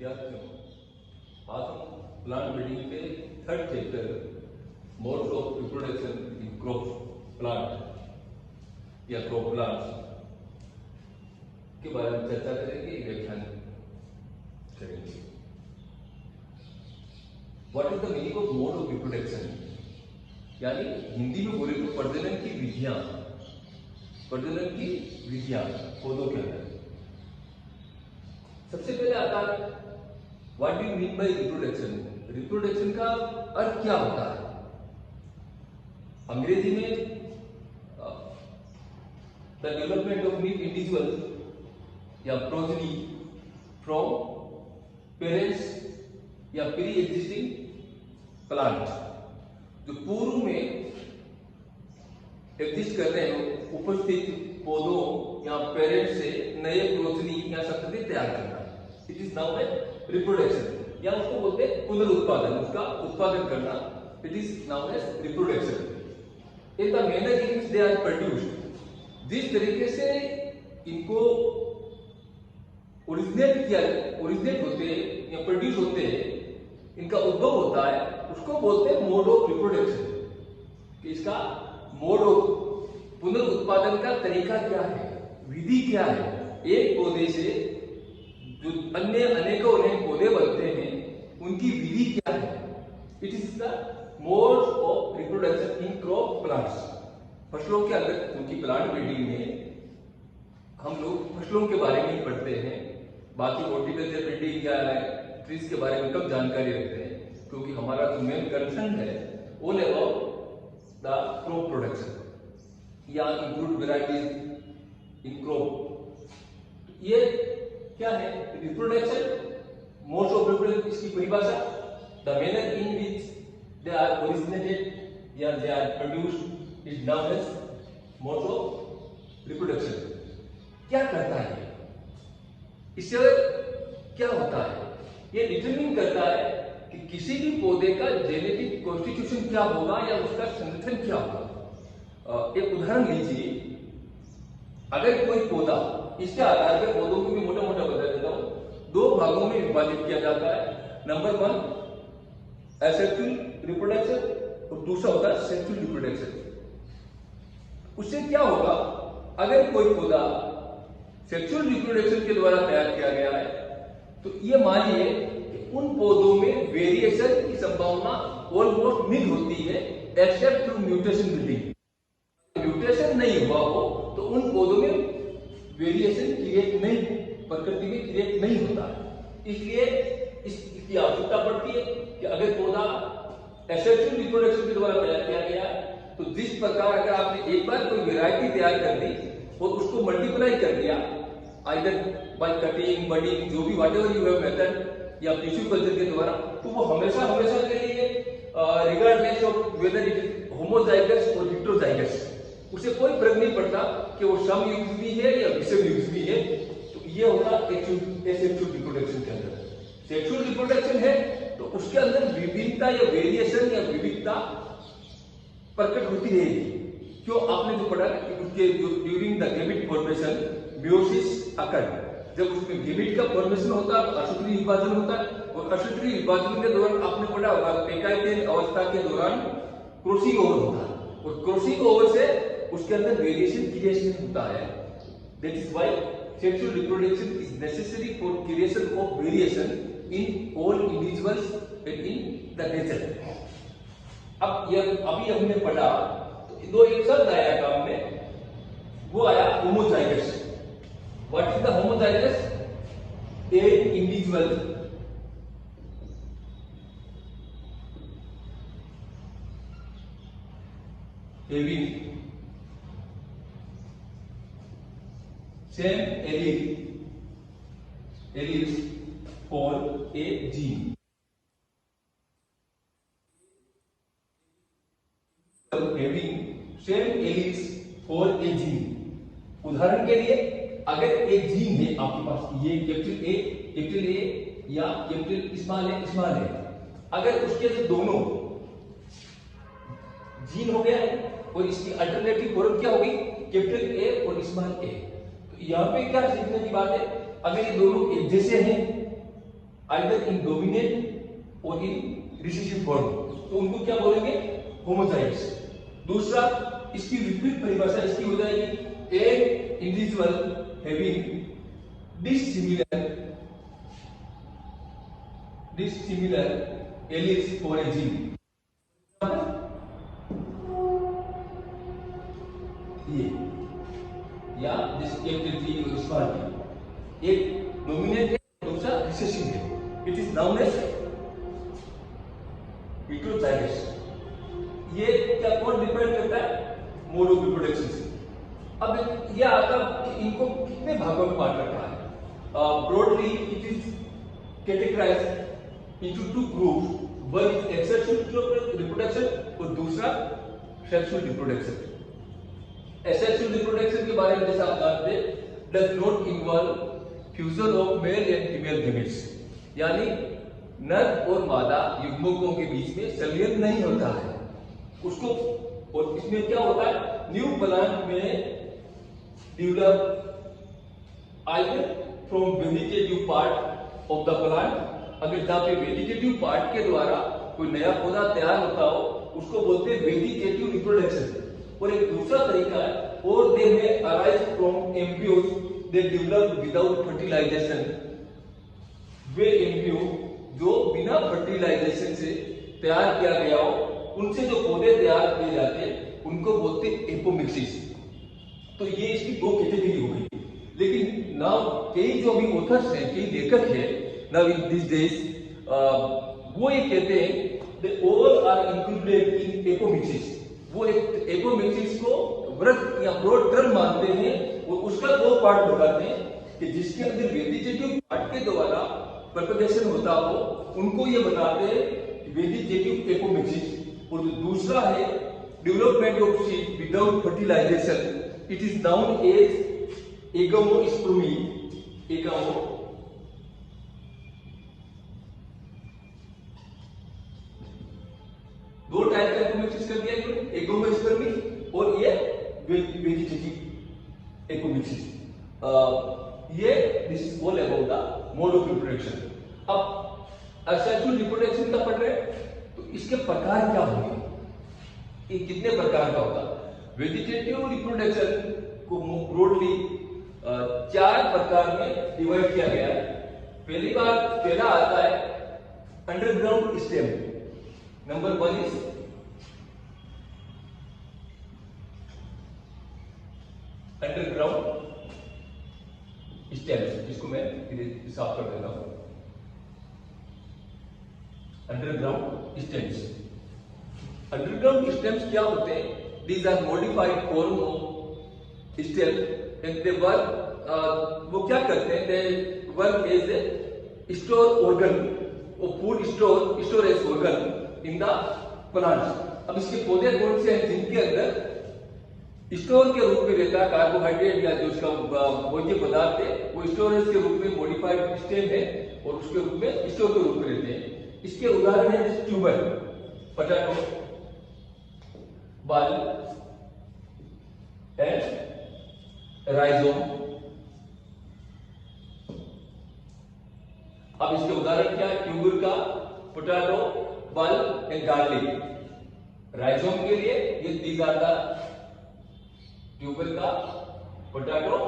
विद्यार्थियों, आज हम प्लांट ब्रीडिंग के third chapter modes of reproduction in crop plant या क्रॉप प्लांट्स के बारे में चर्चा करेंगे, व्याख्यान करेंगे। What is the meaning of mode of reproduction, यानी हिंदी में बोले तो प्रजनन की विधियां पौधों के अंदर। सबसे पहले आता है what do you mean by reproduction. Reproduction का अर्थ क्या होता है? अंग्रेजी में the development of new individual या प्रोजेनी फ्रॉम पेरेंट्स या प्री एग्जिस्टिंग प्लांट, जो पूर्व में एग्जिस्ट कर रहे हो उपस्थित पौधों या पेरेंट्स से नए प्रोजेनी या संतति तैयार करना, it is known as reproduction, या उसको बोलते हैं पुनरुत्पादन, उसका उत्पादन करना, it is known as reproduction. In the manner in which they are produced, जिस तरीके से इनको ओरिजिनेट होते हैं या प्रोड्यूस होते हैं, इनका उद्भव होता है, उसको बोलते हैं मोड ऑफ रिप्रोडक्शन। इसका मोड ऑफ पुनरुत्पादन का तरीका क्या है, विधि क्या है। एक पौधे से जो अन्य अनेकों पौधे बनते हैं, उनकी विधि क्या है। It is the mode of reproduction in crop plants. फसलों के अंदर, क्योंकि प्लांट ब्रीडिंग में हम लोग फसलों के बारे में ही पढ़ते हैं, बाकी हॉर्टिकल्चर ब्रीडिंग या ट्रीज के बारे में कम जानकारी रखते हैं, क्योंकि हमारा जो मेन कंसर्न है all about the crop production या इंक्लूड वेराइटीज इन क्रॉप। ये क्या है रिप्रोडक्शन, मोड्स ऑफ रिप्रोडक्शन, इसकी परिभाषा the manner in which they are originated या they are produced is known as modes of reproduction. क्या करता है, इससे क्या होता है, ये डिटरमिन करता है कि किसी भी पौधे का जेनेटिक कॉन्स्टिट्यूशन क्या होगा या उसका संगठन क्या होगा। एक उदाहरण लीजिए, अगर कोई पौधा, इसके आधार पर पौधों को भी मोटा मोटा बता देता हूं, दो भागों में विभाजित किया जाता है। नंबर 1 एसेक्सुअल रिप्रोडक्शन और दूसरा होता है सेक्सुअल रिप्रोडक्शन। उससे क्या होगा, अगर कोई पौधा सेक्सुअल रिप्रोडक्शन के द्वारा तैयार किया गया है, तो ये मानिए कि उन पौधों में वेरिएशन की संभावना ऑलमोस्ट निल होती है, accept through mutation breeding. Mutation नहीं हुआ हो तो उन पौधों में वेरिएशन क्रिएट नहीं, प्रकृति में क्रिएट नहीं होता है। इसलिए इसकी आवश्यकता पड़ती है कि अगर पौधा एसेक्सुअल रिप्रोडक्शन के द्वारा तैयार किया गया है, तो जिस प्रकार अगर आपने एक बार कोई वेराइटी तैयार कर दी और उसको मल्टीप्लाई कर दिया, आइदर बाय कटिंग, बडिंग, जो भी व्हाटएवर यू हैव मेथड या टिश्यू कल्चर के द्वारा, तो वो हमेशा के लिए regardless of whether it is homozygous और हेटेरोजाइगस, उसे कोई फर्क नहीं पड़ता कि वो समयुग्म भी है या विषमयुग्म भी है। तो ये होता है सेक्सुअल रिप्रोडक्शन के अंदर। सेक्सुअल रिप्रोडक्शन है तो उसके अंदर विभिन्नता या वेरिएशन या विविधता प्रकट होती रहेगी। क्यों, आपने जो पढ़ा कि उसके जो during the gamete formation meiosis occur, जब उसमें गैमेट का फॉर्मेशन होता है, असूत्री विभाजन होता है, और असूत्री विभाजन के दौरान आपने पढ़ा होगा पेकाइटेन अवस्था के दौरान क्रॉसिंग ओवर होता है, और क्रॉसिंग ओवर से उसके अंदर वेरिएशन क्रिएशन होता है। That is why sexual reproduction is necessary for creation of variation in all individuals and in the nature. अब ये अभी हमने पढ़ा तो दो एक शब्द आया काम में, वो आया homozygous. What is the homozygous? A individual having same alleles for a gene, having same alleles for a gene। उदाहरण के लिए, अगर एक जीन है आपके पास, ये कैपिटल ए या कैपिटल स्मॉल ए, अगर उसके से दोनों जीन हो गया है और इसकी अल्टरनेटिव फॉर्म क्या होगी, कैपिटल ए और स्मॉल ए। तो यहाँ पे क्या सीखने की बात है, अगर ये दोनों एक जैसे हैं, आइदर इन डोमिनेंट और इन रिसेसिव फॉर्म, तो उनको क्या बोलेंगे? होमोजाइगस। दूसरा, इसकी विपरीत परिभाषा इसकी हो जाएगी एक individual having dissimilar alleles for a gene। ये या जिस कैपिटल G और स्मॉल t, एक डोमिनेंट है, दूसरा रिसेसिव है। It is known as heterozygous. ये क्या कौन डिपेंड करता है? मोड ऑफ रिप्रोडक्शन से। अब ये आता कि इनको कितने भागों में बांट रखा है? Broadly it is categorised into two groups, one is asexual reproduction और दूसरा सेक्सुअल रिप्रोडक्शन। एसेक्सुअल रिप्रोडक्शन के बारे में जैसा आप जानते हैं, does not involve fusion of male and female gametes, यानी नर और मादा युग्मकों के बीच में संलयन नहीं होता है उसको। और इसमें क्या होता है? न्यू प्लांट में develop either from vegetative part of the plant, अगर जहां पे वेजिटेटिव पार्ट के द्वारा कोई नया पौधा तैयार होता हो उसको बोलते हैं वेजिटेटिव रिप्रोडक्शन। और एक दूसरा तरीका है, और they may arise from embryos they develop without fertilization. वे एम्ब्रियो जो बिना फर्टिलाइजेशन से तैयार किया गया हो, उनसे जो पौधे तैयार किए जाते हैं उनको बोलते हैं एपोमिक्सिस। तो ये इसकी दो कैटेगरी हो गई। लेकिन नाउ कई जो भी ऑथर्स हैं, कई लेखक हैं नाउ इन दिस डेज, वो ये कहते हैं they all are included in apomixis. वो एक एपोमिक्सिस को वृत्त या ब्रॉड टर्म मानते हैं और उसका दो पार्ट बताते हैं कि जिसके अंदर वेजिटेटिव पार्ट के द्वारा प्रोपगेशन होता हो उनको ये बताते हैं वेजिटेटिव एपोमिक्सिस। और जो दूसरा है development of seed without fertilization, it is known as agamospermy. दो टाइप का एपोमिक्सिस कर दिया इन्होंने, एगोमोस्पर्मी और ये वेजिटेटिव एपोमिक्सिस। ये this is all about the mode of reproduction. अब सेक्सुअल रिप्रोडक्शन का पढ़ रहे हैं तो इसके प्रकार क्या होंगे? ये कितने प्रकार का होगा? वेजिटेटिव रिप्रोडक्शन को ब्रॉडली 4 प्रकार में डिवाइड किया गया है। पहला आता है underground stem. Number 1 is underground stems, जिसको मैं साफ कर देता हूं। अंडरग्राउंड स्टेम्स, अंडरग्राउंड स्टेम्स क्या होते हैं? These are modified form of stem and they work, वो क्या करते हैं? They work as a store organ or food storage organ in the plants। अब इसके पौधे कौन से हैं जिनके अंदर स्टोर के रूप में रहता है कार्बोहाइड्रेट या जो उसका भोज्य पदार्थ है, वो स्टोरेज के रूप में मॉडिफाइड स्टेम है और उसके रूप में स्टोर के रूप में रहते हैं। इसके उदाहरण है जैसे tuber, potato, bulb and rhizome. अब इसके उदाहरण क्या है? ट्यूबर का, potato, bulb and garlic. Rhizome के लिए ये दीज आर द ट्यूबर का, potato,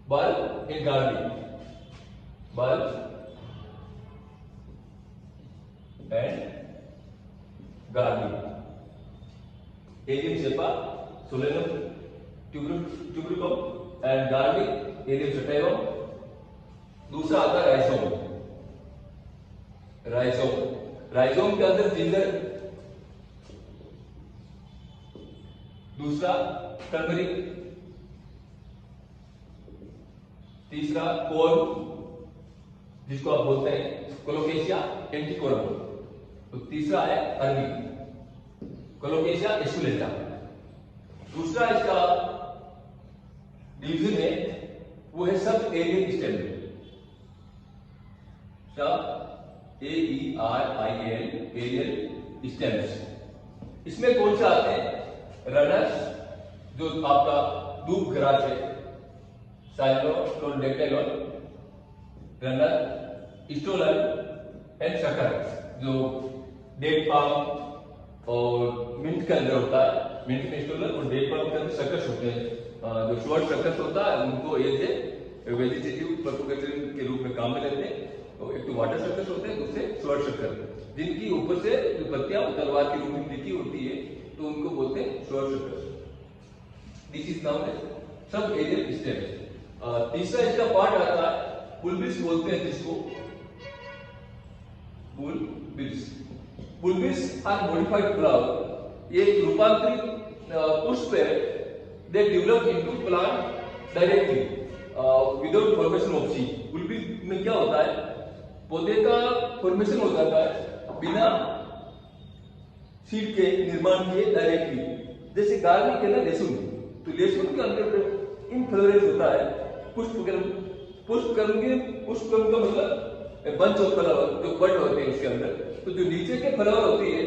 bulb and garlic. Bulb and garlic. Allium cepa, Solanum, tuberosum and garlic, Allium sativum. दूसरा आता है राइजोम। राइजोम के अंदर जिंजर। दूसरा टर्मरिक। तीसरा कॉर्न, जिसको आप बोलते हैं कोलोकेशिया एंटिकोरम। तो तीसरा है अरबी, कोलोकेशिया एस्कुलेंटा। दूसरा इसका डिवीजन है वो है सब एरियन स्टेम। सब AERIAN एरियन स्टेम्स। इसमें कौन से आते हैं? रनर्स, जो आपका दूब ग्रास है, साइलोन, डेक्टेलोन, रनर, स्टोलन एंड शकर, जो डेट पाम और मिंट के अंदर होता है, मिंट में स्टोलन और डेट पाम के अंदर शकर्स होते हैं। जो शॉर्ट शकर्स होता है उनको एज ए वेजिटेटिव प्रोपेगेटर के रूप में काम में लेते हैं। तो एक तो वाटर शकर्स होते हैं, दूसरे शॉर्ट शक्कर, जिनकी ऊपर से जो पत्तियां तलवार के रूप में दिखी होती है, तो उनको बोलते हैं short sucker. This is known as subaerial stems. तीसरा इसका पार्ट आता है बुल्बिस बोलते हैं जिसको, bulbils. Bulbils are modified flower, ये रूपांतरित पुष्प है। They develop into plant directly without formation of seed. Bulbils में क्या होता है, पौधे का फॉर्मेशन हो जाता है बिना सीड के निर्माण किए डायरेक्टली। जैसे गार्लिक है ना, लहसुन, तो लहसुन के अंदर इनफ्लोरेंस होता है, पुष्पकर्म का मतलब बंच ऑफ फ्लावर, जो बड होते हैं उसके अंदर। तो जो नीचे के फ्लावर होती है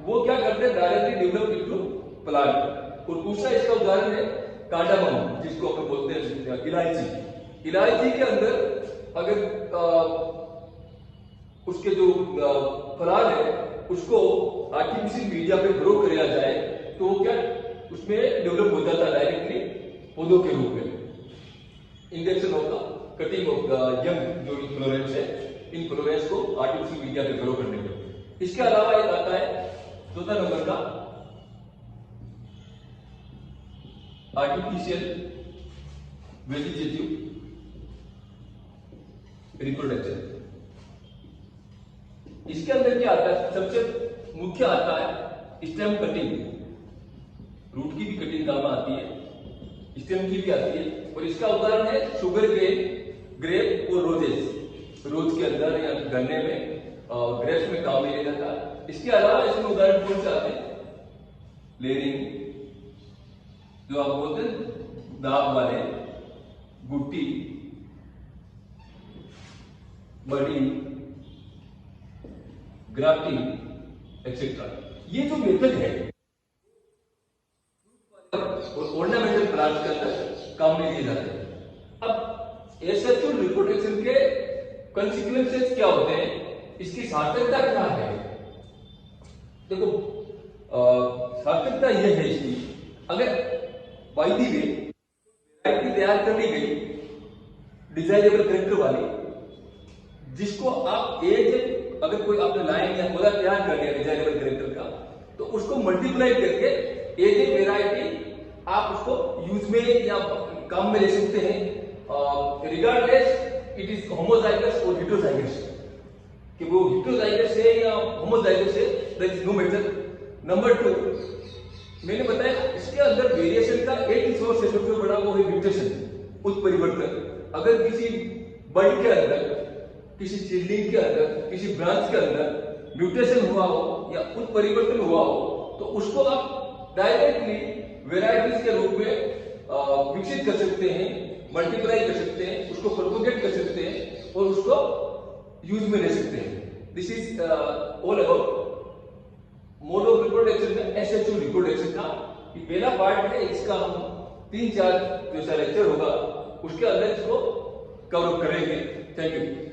वो क्या करते हैं, डायरेक्टली डेवलप इनटू प्लांट। और दूसरा इसका उदाहरण है कार्डामम, जिसको अपन बोलते हैं इलायची। इलायची के अंदर अगर उसके जो फलार है उसको आर्टिफिशियल मीडिया पे ग्रो किया जाए तो वो क्या उसमें डेवलप हो जाता है डायरेक्टली पौधों के रूप में। Injection of the cutting of the young जो इन्फ्लोरेंस है, इन्फ्लोरेंस को आर्टिफिशियल मीडिया पे ग्रो करने के। इसके अलावा एक आता है चौथा नंबर का आर्टिफिशियल वेजिटेटिव रिप्रोडक्शन। इसके अंदर क्या आता है, सबसे मुख्य आता है स्टेम कटिंग। रूट की भी कटिंग काम आती है, स्टेम की भी आती है। और इसका उदाहरण है शुगर केन, ग्रेप और रोजेस। रोज के अंदर या गन्ने में ग्रेप्स में काम लिया जाता है। इसके अलावा इसमें उदाहरण कौन से आते हैं, लेरिंग, जो आप बोलते हैं दाग वाले, गुट्टी, बड़ी, ग्राफ्टिंग एक्सेट्रा। ये जो मेथड है ऑर्नामेंटल प्लांट्स के अंदर काम में लिए जाते हैं। अब एसेक्सुअल रिप्रोडक्शन के कंसिक्वेंसेस क्या होते हैं, इसकी सार्थकता क्या है। देखो सार्थकता यह है इसकी, अगर बाय द वे वैरायटी तैयार कर ली गई डिजाइरेबल कैरेक्टर वाली, जिसको आप एज अगर कोई आपने लाइन या पौधा तैयार कर लिया डिजाइरेबल कैरेक्टर का, तो उसको मल्टीप्लाई करके एज ए वेराइटी आप उसको यूज में या काम में ले सकते हैं, रिगार्डलेस इट इज होमोजाइगस और हेटेरोजाइगस, कि वो हेटेरोजाइगस है या होमोजाइगस है, that is no matter. Number 2, मैंने बताया इसके अंदर वेरिएशन का एक ही सोर्स है, सबसे बड़ा वो है म्यूटेशन, उत्परिवर्तन। अगर किसी बड के अंदर, किसी सीडलिंग के अंदर, किसी ब्रांच के अंदर म्यूटेशन हुआ हो या उत्परिवर्तन हुआ हो, तो उसको आप डायरेक्टली वेराइटीज के रूप में विकसित कर सकते हैं, मल्टीप्लाई कर सकते हैं, उसको प्रोपोगेट कर सकते हैं और उसको यूज में ले सकते हैं। This is all about mode of reproduction में एसेक्सुअल रिप्रोडक्शन का ये पहला पार्ट है। इसका हम 3-4 जो सा लेक्चर होगा उसके अंदर इसको कवर करेंगे। Thank you.